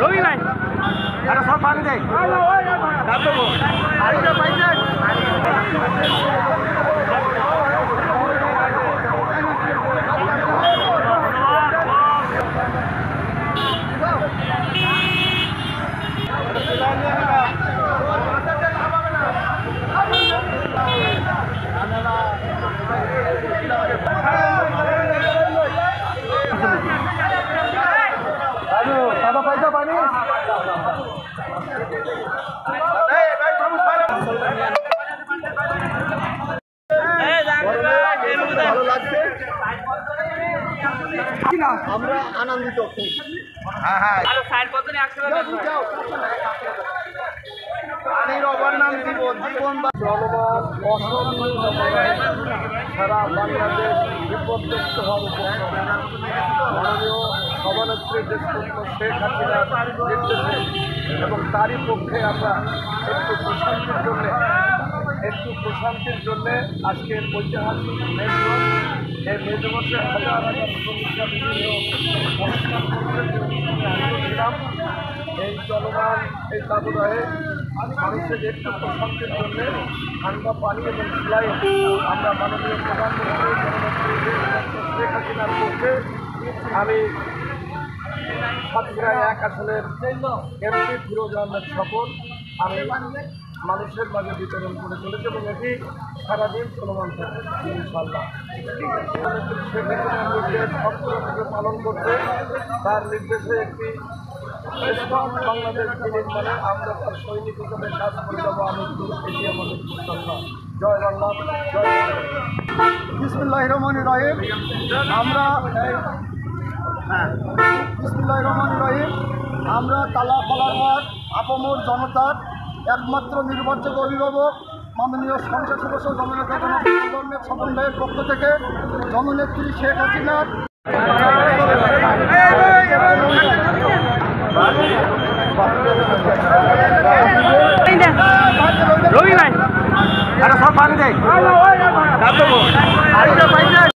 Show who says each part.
Speaker 1: রবি ভাই একটা সব পানি দেয় সাদা পয়সা পানি ভালো লাগছে, আমরা আনন্দিত। পানির অভাব নাম জীবন, জীবন চলমান সারা বাংলাদেশ বিপর্যস্ত হওয়ার মাননীয় সভানেত্রী দেশরত্ন শেখ হাসিনার নির্দেশে এবং তারই পক্ষে আমরা একটু প্রশান্তির জন্যে আজকের ঐতিহাসিক মেজবান এই মেজবাসে হাজার হাজার শ্রমিকরা বিভিন্ন অনুষ্ঠান ছিলাম। এই চলমান এই দাবদাহে মানুষের একটু প্রশান্তির জন্যে ঠান্ডা পানি এবং সেলাই আমরা মাননীয় প্রধানমন্ত্রী শেখ হাসিনার পক্ষে আমি সাতক্ষীরা 1 আসনের এমপি ফিরোজ আহমেদ স্বপন আমি মানুষের মাঝে বিতরণ করে চলেছে এবং এটি সারাদিন চলমান থাকে ইনশাআল্লাহ। শেখ হাসিনার নির্দেশ সক্রিয়ভাবে পালন করতে তার নির্দেশে একটি বাংলাদেশ নির্মাণে আমরা তার সৈনিক হিসেবে কাজ করে যাবো। আমি এটি আমাদের প্রত্যাশা। জয় বাংলা, জয় বিসমিল্লাহির রহমানির রহিম। আমরা বিসমিল্লাহির রহমানির রহিম। আমরা তালাপাড়ার আপামর জনতার একমাত্র নির্ভরযোগ্য অভিভাবক মাননীয় সংসদ সদস্য জননেতা স্বপন ভাইয়ের পক্ষ থেকে জননেত্রী শেখ হাসিনার রবি ভাই একটা সব পানি দেয়